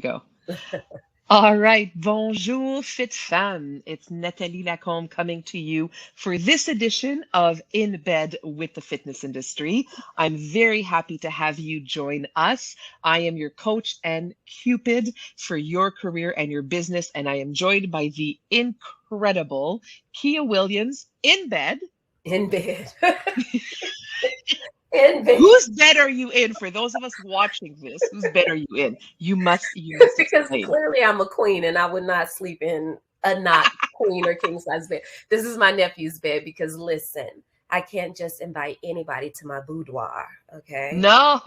Go. All right. Bonjour, fit femme. It's Nathalie Lacombe coming to you for this edition of In Bed with the Fitness Industry. I'm very happy to have you join us. I am your coach and Cupid for your career and your business, and I am joined by the incredible Kia Williams in bed. In bed. In bed. Whose bed are you in? For those of us watching this, whose bed are you in? You must Because explain. clearly I'm a queen and I would not sleep in a not queen or king size bed. This is my nephew's bed because listen, I can't just invite anybody to my boudoir. Okay. No,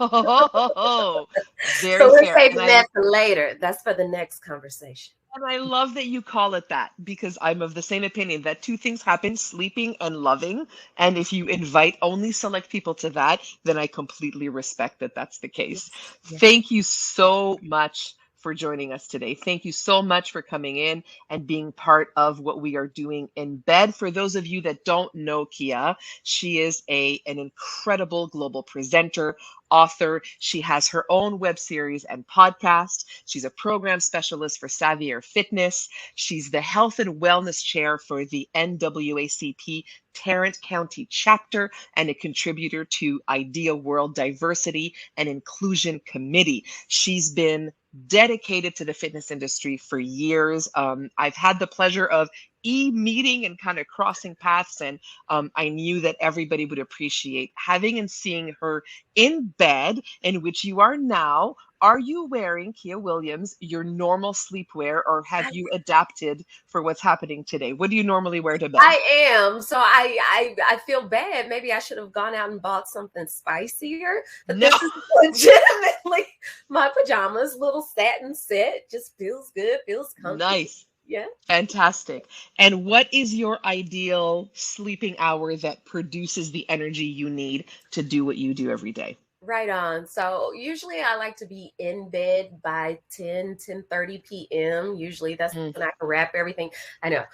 very So we're fair. saving that for later. That's for the next conversation. And I love that you call it that because I'm of the same opinion that two things happen, sleeping and loving. And if you invite only select people to that, then I completely respect that that's the case. Yes. Yes. Thank you so much for joining us today. Thank you so much for coming in and being part of what we are doing in bed. For those of you that don't know Kia, she is an incredible global presenter, author. She has her own web series and podcast. She's a program specialist for Savier Fitness. She's the health and wellness chair for the NAACP Tarrant County chapter and a contributor to Idea World Diversity and Inclusion Committee. She's been dedicated to the fitness industry for years. I've had the pleasure of meeting and kind of crossing paths, and I knew that everybody would appreciate having and seeing her in bed, in which you are now. Are you wearing, Kia Williams, your normal sleepwear, or have you adapted for what's happening today? What do you normally wear to bed? I am. So I feel bad. Maybe I should have gone out and bought something spicier. But No. this is legitimately my pajamas, little satin set. Just feels good, feels comfy. Nice. Yeah. Fantastic. And what is your ideal sleeping hour that produces the energy you need to do what you do every day? Right on. So usually I like to be in bed by 10:30 p.m. Usually that's Mm, when I can wrap everything. I know.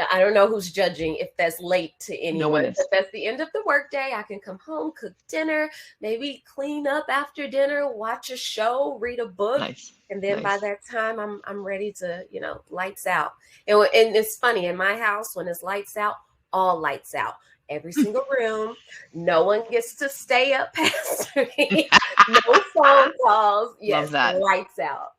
I don't know who's judging if that's late to no one anyone, but is. that's the end of the workday. I can come home, cook dinner, maybe clean up after dinner, watch a show, read a book. Nice. And then by Nice. that time, I'm ready to, lights out. And it's funny in my house when it's lights out, all lights out, every single room. No one gets to stay up past me. No phone calls. Love Yes, that. lights out.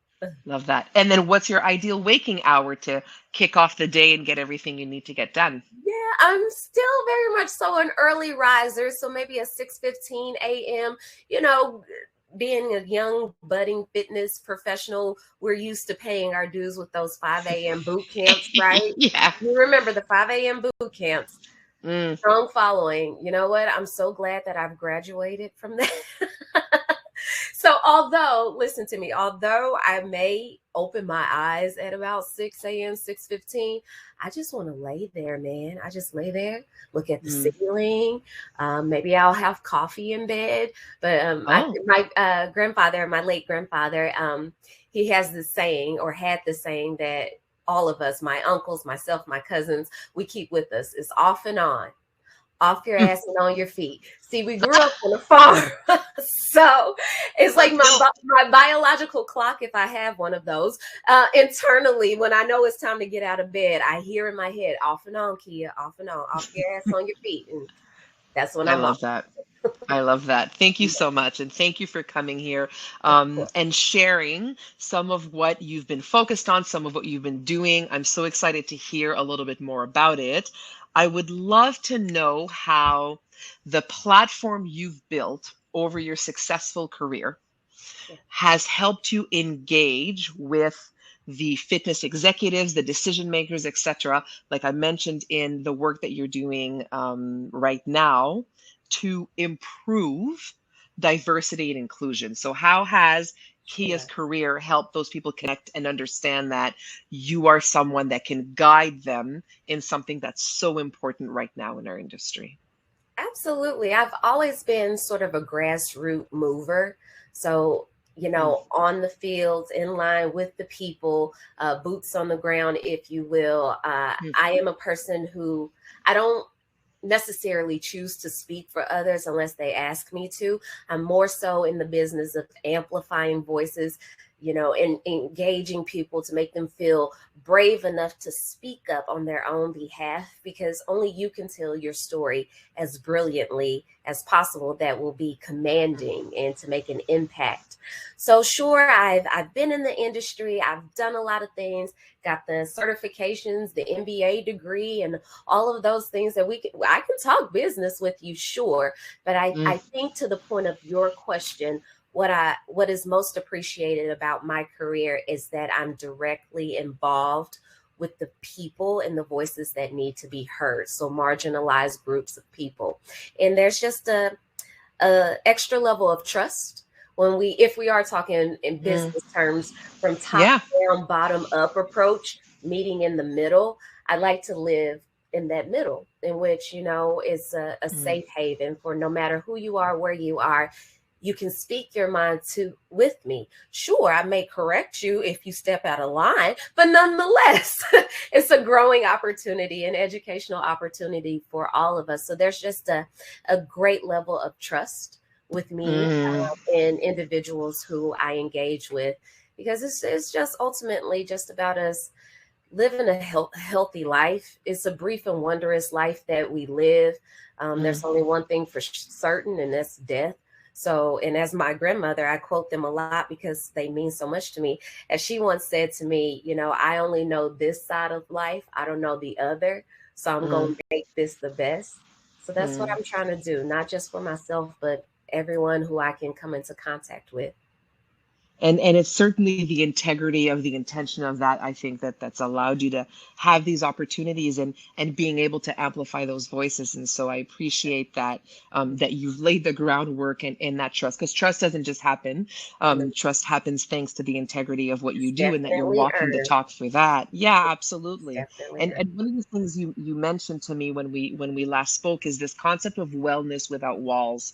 Love that. And then what's your ideal waking hour to kick off the day and get everything you need to get done? Yeah, I'm still very much so an early riser. So maybe a 6:15 a.m. You know, being a young budding fitness professional, we're used to paying our dues with those 5 a.m. boot camps, right? Yeah. You remember the 5 a.m. boot camps. Mm, Strong following. You know what? I'm so glad that I've graduated from that. So although, listen to me, although I may open my eyes at about 6 a.m., 6:15, I just want to lay there, man. I just lay there, look at the mm. ceiling. Maybe I'll have coffee in bed. But Oh, my grandfather, my late grandfather, he has this saying or had this saying that all of us, my uncles, myself, my cousins, we keep with us. It's off and on, off your mm. ass and on your feet. See, we grew up on a farm. So it's like my biological clock, if I have one of those, internally, when I know it's time to get out of bed, I hear in my head, off and on, Kia, off and on, off your ass on your feet. And that's when I I'm off. love that. I love that. Thank you so much. And thank you for coming here Of course. and sharing some of what you've been focused on, some of what you've been doing. I'm so excited to hear a little bit more about it. I would love to know how the platform you've built over your successful career Yeah. has helped you engage with the fitness executives, the decision makers, etc. Like I mentioned in the work that you're doing right now to improve diversity and inclusion. So, how has Kia's Yeah. career helped those people connect and understand that you are someone that can guide them in something that's so important right now in our industry? Absolutely. I've always been sort of a grassroots mover. So, Mm, on the fields, in line with the people, boots on the ground, if you will. mm, I am a person who I don't necessarily choose to speak for others unless they ask me to. I'm more so in the business of amplifying voices, and engaging people to make them feel brave enough to speak up on their own behalf, because only you can tell your story as brilliantly as possible that will be commanding and to make an impact. So sure, I've been in the industry, I've done a lot of things, got the certifications, the MBA degree, and all of those things that I can talk business with you, sure. But I think, to the point of your question, what is most appreciated about my career is that I'm directly involved with the people and the voices that need to be heard. So marginalized groups of people. And there's just a extra level of trust if we are talking in business terms, from top down, bottom up approach, meeting in the middle. I like to live in that middle, in which, is a safe haven for no matter who you are, where you are. You can speak your mind with me. Sure, I may correct you if you step out of line, but nonetheless, it's a growing opportunity, an educational opportunity for all of us. So there's just a great level of trust with me and individuals who I engage with, because it's just ultimately just about us living a healthy life. It's a brief and wondrous life that we live. There's only one thing for certain, and that's death. So, and as my grandmother, I quote them a lot because they mean so much to me. As she once said to me, I only know this side of life. I don't know the other. So I'm going to make this the best. So that's what I'm trying to do, not just for myself, but everyone who I can come into contact with. And it's certainly the integrity of the intention of that, I think, that's allowed you to have these opportunities and being able to amplify those voices. And so I appreciate that, that you've laid the groundwork in that trust, because trust doesn't just happen. Trust happens thanks to the integrity of what you do, and that you're walking the talk for that. Yeah, absolutely. And one of the things you mentioned to me when we last spoke is this concept of wellness without walls,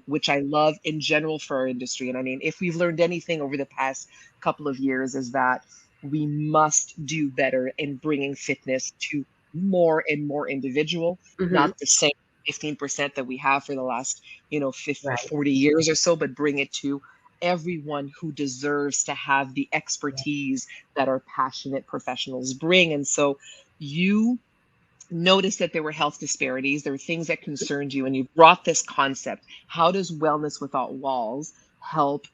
which I love in general for our industry. And I mean, if we've learned anything over the past couple of years, is that we must do better in bringing fitness to more and more individual, not the same 15% that we have for the last 40 years or so, but bring it to everyone who deserves to have the expertise that our passionate professionals bring. And so you noticed that there were health disparities, there were things that concerned you, and you brought this concept. How does wellness without walls help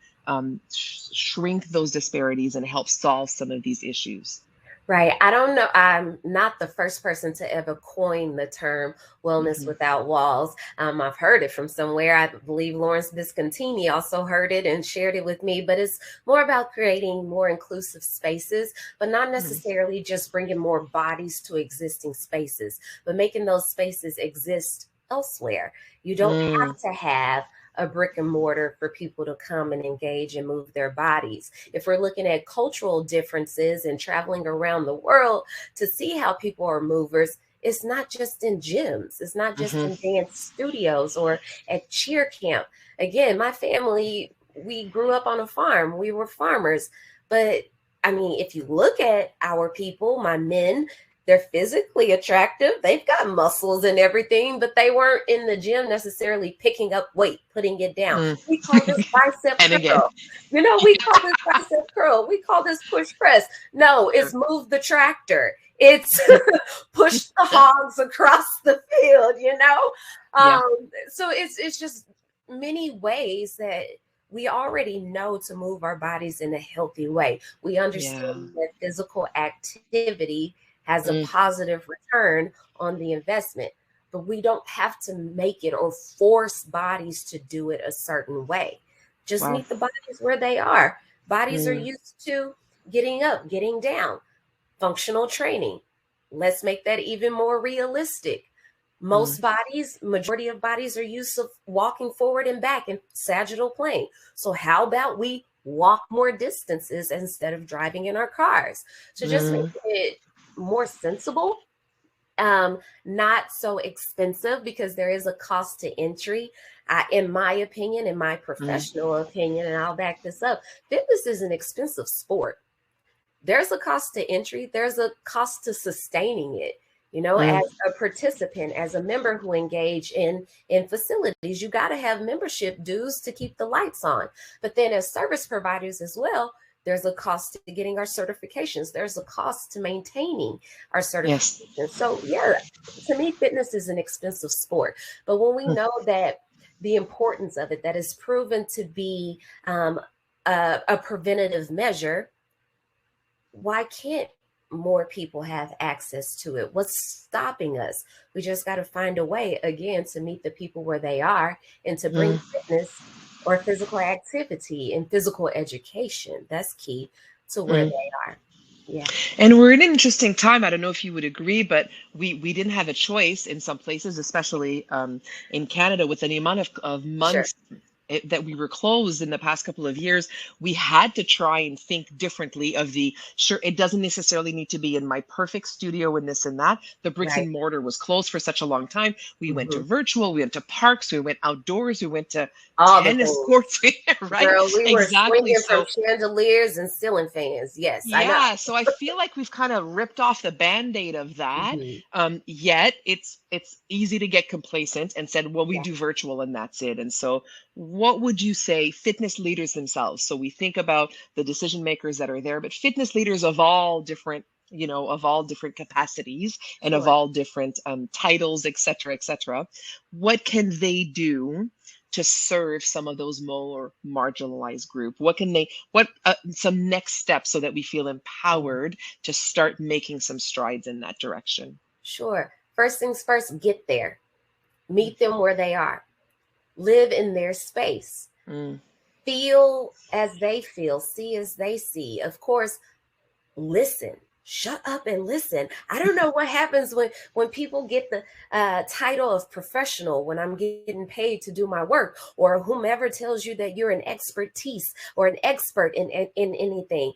shrink those disparities and help solve some of these issues? Right. I don't know. I'm not the first person to ever coin the term wellness without walls. I've heard it from somewhere. I believe Lawrence Viscontini also heard it and shared it with me, but it's more about creating more inclusive spaces, but not necessarily just bringing more bodies to existing spaces, but making those spaces exist elsewhere. You don't have to have a brick and mortar for people to come and engage and move their bodies. If we're looking at cultural differences and traveling around the world to see how people are movers, it's not just in gyms. It's not just in dance studios or at cheer camp. Again, my family, we grew up on a farm. We were farmers. But I mean, if you look at our people, my men, they're physically attractive. They've got muscles and everything, but they weren't in the gym necessarily picking up weight, putting it down. We call this bicep curl. We call this bicep curl. We call this push press. No, it's move the tractor. It's push the hogs across the field, So it's just many ways that we already know to move our bodies in a healthy way. We understand that physical activity has a positive return on the investment, but we don't have to make it or force bodies to do it a certain way. Just meet the bodies where they are. Bodies are used to getting up, getting down, functional training. Let's make that even more realistic. Most bodies, majority of bodies are used to walking forward and back in sagittal plane. So how about we walk more distances instead of driving in our cars? So just make it more sensible, not so expensive, because there is a cost to entry. In my opinion, in my professional opinion, and I'll back this up, fitness is an expensive sport. There's a cost to entry. There's a cost to sustaining it. As a participant, as a member who engage in facilities, you got to have membership dues to keep the lights on. But then as service providers as well, There's a cost to getting our certifications. There's a cost to maintaining our Yes. certifications. So yeah, to me, fitness is an expensive sport. But when we know that the importance of it, that is proven to be a preventative measure, why can't more people have access to it? What's stopping us? We just got to find a way, again, to meet the people where they are and to bring fitness or physical activity and physical education. That's key to where they are. Yeah. And we're in an interesting time. I don't know if you would agree, but we didn't have a choice in some places, especially in Canada, with the amount of Sure. months that we were closed in the past couple of years. We had to try and think differently of sure, it doesn't necessarily need to be in my perfect studio and this and that. The bricks Right. and mortar was closed for such a long time. We went to Mm-hmm. virtual, we went to parks, we went outdoors, we went to All the tennis things. courts, right? Girl, we were Exactly. swinging from So chandeliers and ceiling fans. Yes, I know. yeah, so I feel like we've kind of ripped off the band-aid of that. Mm-hmm. Yet it's easy to get complacent and said, well, we Yeah, do virtual and that's it. And so what would you say fitness leaders themselves? So we think about the decision makers that are there, but fitness leaders of all different, of all different capacities and of sure. all different titles, et cetera, et cetera. What can they do to serve some of those more marginalized group? What some next steps so that we feel Mhm. empowered to start making some strides in that direction? Sure. First things first, get there. Meet them where they are. Live in their space. Mm, Feel as they feel, see as they see. Of course, listen. Shut up and listen. I don't know what happens when people get the title of professional, when I'm getting paid to do my work, or whomever tells you that you're an expertise or an expert in anything.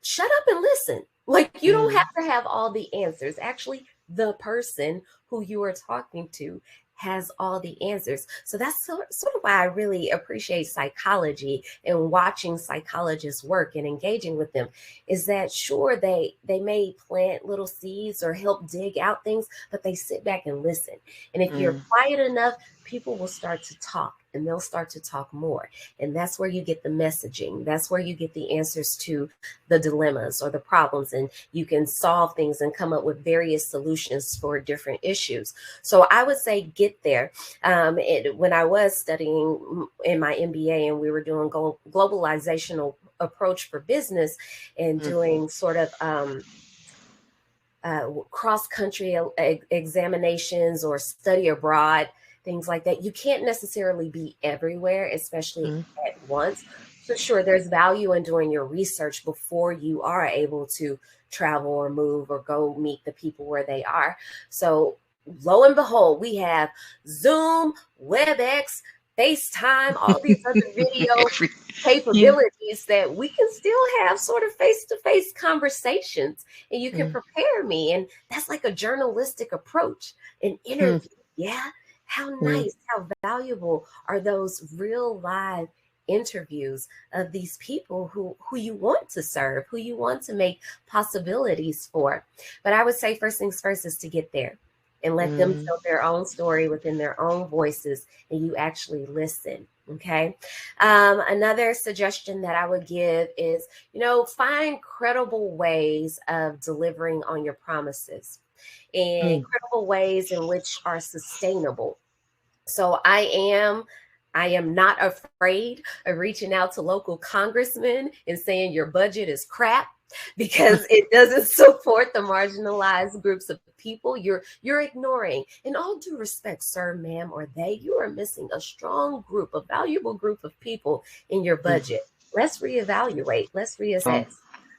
Shut up and listen. Like, you don't mm, have to have all the answers. Actually, the person who you are talking to has all the answers. So that's sort of why I really appreciate psychology and watching psychologists work and engaging with them, is that sure, they may plant little seeds or help dig out things, but they sit back and listen. And if you're mm, quiet enough, people will start to talk, and they'll start to talk more. And that's where you get the messaging. That's where you get the answers to the dilemmas or the problems, and you can solve things and come up with various solutions for different issues. So I would say get there. When I was studying in my MBA and we were doing globalizational approach for business and mm, doing sort of cross-country examinations or study abroad, things like that. You can't necessarily be everywhere, especially mm, at once. So sure, there's value in doing your research before you are able to travel or move or go meet the people where they are. So lo and behold, we have Zoom, WebEx, FaceTime, all these other video yeah. capabilities that we can still have sort of face-to-face conversations, and you can Mm, prepare me. And that's like a journalistic approach, an mm, interview. Yeah. How mm, nice, how valuable are those real live interviews of these people who you want to serve, who you want to make possibilities for. But I would say first things first is to get there and let them mm, tell their own story within their own voices, and you actually listen. Okay. Another suggestion that I would give is, find credible ways of delivering on your promises and mm, credible ways in which are sustainable. So I am not afraid of reaching out to local congressmen and saying your budget is crap because it doesn't support the marginalized groups of people you're ignoring. In all due respect, sir, ma'am, or they, you are missing a strong group, a valuable group of people in your mm, budget. Let's reevaluate. Let's oh, reassess.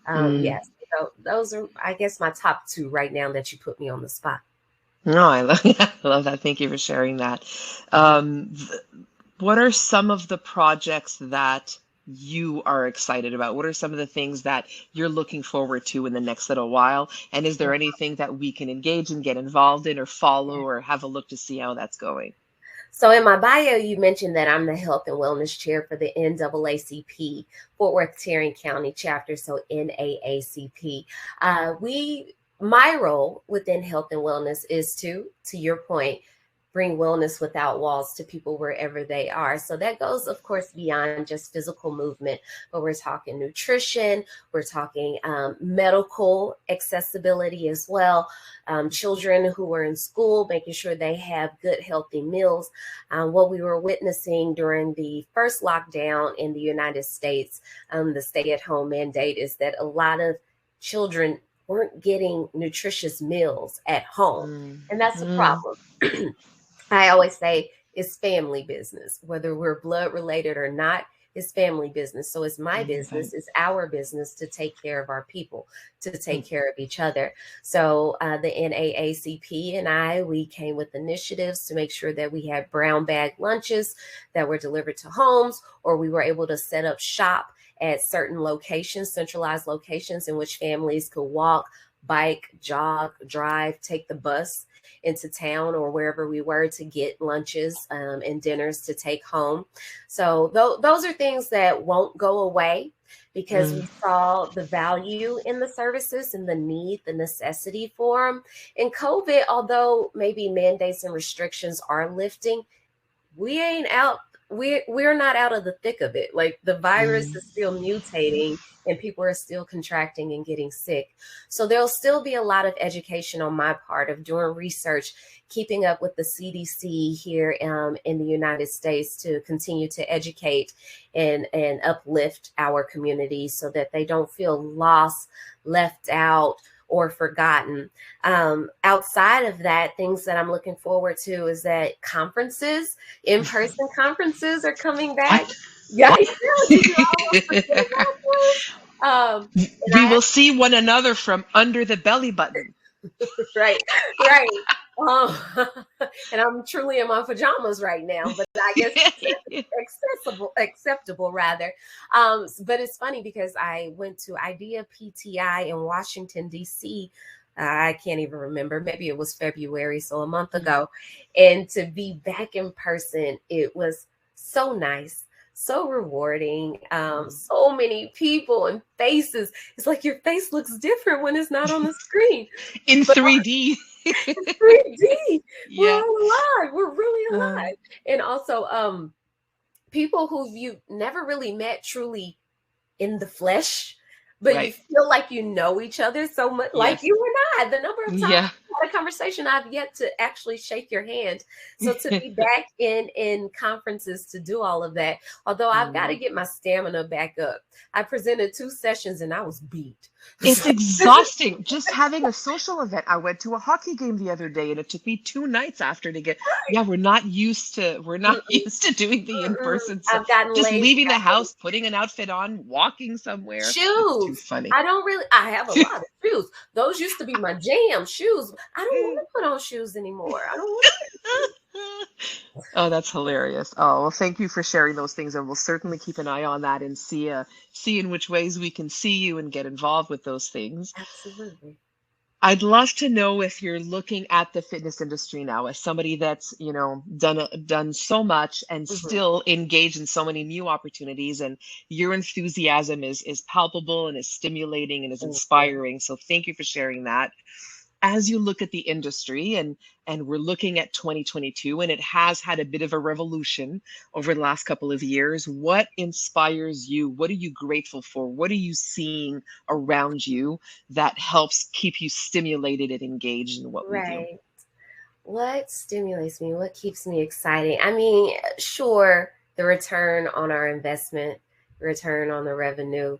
mm. Yes. So those are, I guess, my top two right now that you put me on the spot. No, I love, I love that. Thank you for sharing that. Mhm. Th what are some of the projects that you are excited about? What are some of the things that you're looking forward to in the next little while? And is there anything that we can engage and get involved in or follow or have a look to see how that's going? So in my bio, you mentioned that I'm the health and wellness chair for the NAACP Fort Worth Tarrant County chapter, so NAACP. My role within health and wellness is to your point, bring wellness without walls to people wherever they are. So that goes, of course, beyond just physical movement, but we're talking nutrition, we're talking medical accessibility as well. Children who are in school, making sure they have good, healthy meals. What we were witnessing during the first lockdown in the United States, the stay-at-home mandate, is that a lot of children weren't getting nutritious meals at home. And that's a problem. I always say it's family business, whether we're blood related or not. It's family business. So it's my business, it's our business to take care of our people, to take care of each other. So the NAACP and we came with initiatives to make sure that we had brown bag lunches that were delivered to homes, or we were able to set up shop at certain locations, centralized locations in which families could walk, bike, jog, drive, take the bus into town or wherever we were to get lunches and dinners to take home. So those are things that won't go away, because we saw the value in the services and the need, the necessity for them. And COVID, although maybe mandates and restrictions are lifting, we ain't out. We're not out of the thick of it. Like, the virus is still mutating and people are still contracting and getting sick. So there'll still be a lot of education on my part of doing research, keeping up with the CDC here in the United States to continue to educate and uplift our communities so that they don't feel lost, left out, or forgotten. Outside of that, things that I'm looking forward to is that conferences, in-person conferences, are coming back. Yeah, we will see one another from under the belly button. Right. And I'm truly in my pajamas right now, but I guess acceptable rather. But it's funny because I went to IDEA PTI in Washington, D.C. I can't even remember. Maybe it was February, so a month ago. And to be back in person, it was so nice, so rewarding. So many people and faces. It's like your face looks different when it's not on the screen. In 3D. In 3D. We're all alive. We're really alive. And also people who you never really met truly in the flesh, but you feel like you know each other so much, like you and I. The number of times we had a conversation, I've yet to actually shake your hand. So to be back in conferences to do all of that, although I've got to get my stamina back up. I presented 2 sessions and I was beat. It's exhausting just having a social event. I went to a hockey game the other day and it took me 2 nights after to get, we're not used to doing the in-person stuff. Just leaving the house, putting an outfit on, walking somewhere. Shoes. It's too funny. I have a lot of shoes. Those used to be my jam, shoes. I don't want to put on shoes anymore. I don't want to. Oh, that's hilarious. Oh, well, thank you for sharing those things, and we'll certainly keep an eye on that and see in which ways we can see you and get involved with those things. Absolutely. I'd love to know if you're looking at the fitness industry now as somebody that's, done so much and still engaged in so many new opportunities, and your enthusiasm is palpable and is stimulating and is inspiring. So thank you for sharing that. As you look at the industry, and we're looking at 2022, and it has had a bit of a revolution over the last couple of years, what inspires you? What are you grateful for? What are you seeing around you that helps keep you stimulated and engaged in what we do? What stimulates me? What keeps me excited? I mean, sure, the return on our investment, return on the revenue.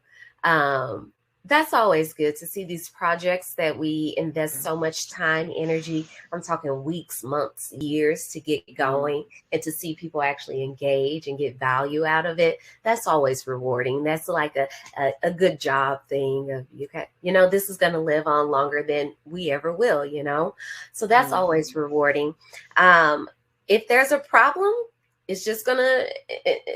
That's always good to see these projects that we invest so much time, energy. I'm talking weeks, months, years to get going, and to see people actually engage and get value out of it. That's always rewarding. That's like a good job thing of, this is going to live on longer than we ever will, So that's always rewarding. If there's a problem, it's just going to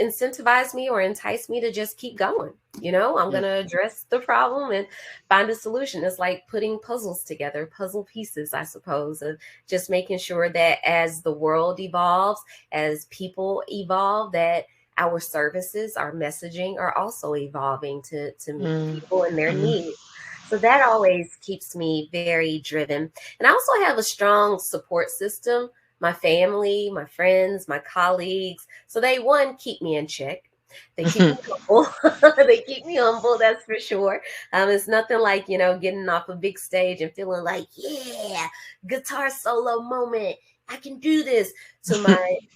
incentivize me or entice me to just keep going. I'm going to address the problem and find a solution. It's like putting puzzles together, puzzle pieces, I suppose, of just making sure that as the world evolves, as people evolve, that our services, our messaging are also evolving to meet people and their needs. So that always keeps me very driven. And I also have a strong support system my family, my friends, my colleagues. So they, one, keep me in check. They keep me humble. They keep me humble, that's for sure. It's nothing like, getting off a big stage and feeling like, yeah, guitar solo moment. I can do this. To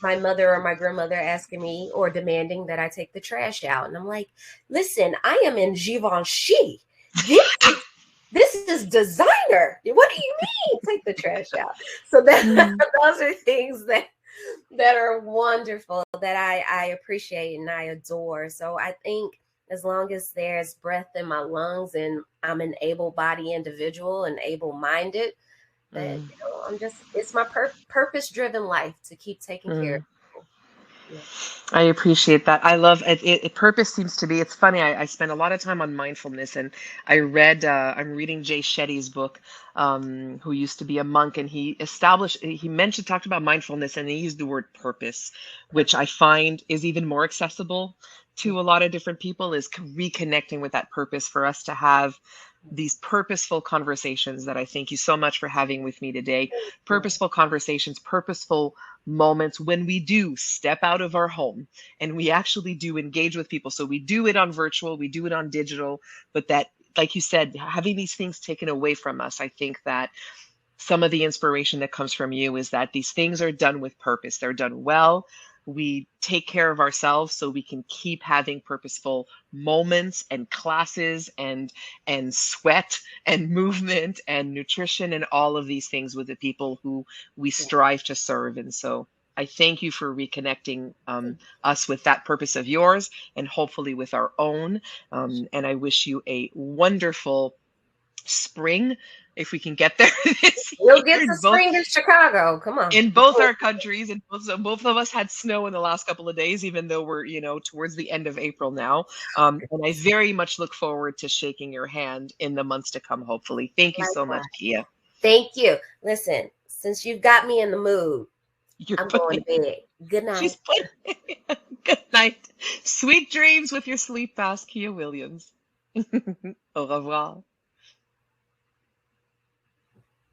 my mother or my grandmother asking me or demanding that I take the trash out. And I'm like, listen, I am in Givenchy. This is designer. What do you mean take the trash out? So those are things that are wonderful, that I appreciate and I adore. So I think as long as there's breath in my lungs and I'm an able-bodied individual and able-minded, that it's my purpose-driven life to keep taking care of people. Yeah. I appreciate that. I love it. Purpose seems to be, it's funny. I spend a lot of time on mindfulness, and I'm reading Jay Shetty's book, who used to be a monk, and he talked about mindfulness, and he used the word purpose, which I find is even more accessible to a lot of different people, is reconnecting with that purpose for us to have these purposeful conversations that I thank you so much for having with me today. Purposeful conversations, purposeful moments when we do step out of our home and we actually do engage with people. So we do it on virtual, we do it on digital, but that, like you said, having these things taken away from us, I think that some of the inspiration that comes from you is that these things are done with purpose. They're done well. We take care of ourselves so we can keep having purposeful moments and classes and sweat and movement and nutrition and all of these things with the people who we strive to serve. And so I thank you for reconnecting us with that purpose of yours and hopefully with our own. And I wish you a wonderful spring, if we can get there this We'll year, get to spring in Chicago. Come on. in both our countries. And both of us had snow in the last couple of days, even though we're, towards the end of April now. And I very much look forward to shaking your hand in the months to come, hopefully. Thank you so much, Kia. Thank you. Listen, since you've got me in the mood, I'm going to bed. Good night. Good night. Sweet dreams with your sleep mask, Kia Williams. Au revoir.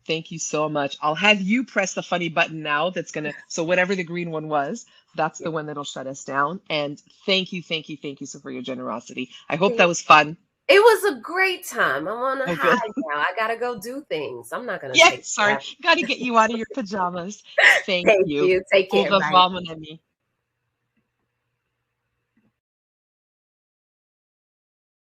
Thank you so much. I'll have you press the funny button now. So whatever the green one was, that's the one that'll shut us down. And thank you so for your generosity. I hope that was fun. It was a great time. I'm on a high now. I gotta go do things. I'm not gonna. Sorry. Got to get you out of your pajamas. Thank you. Take care. Au revoir, mon ami.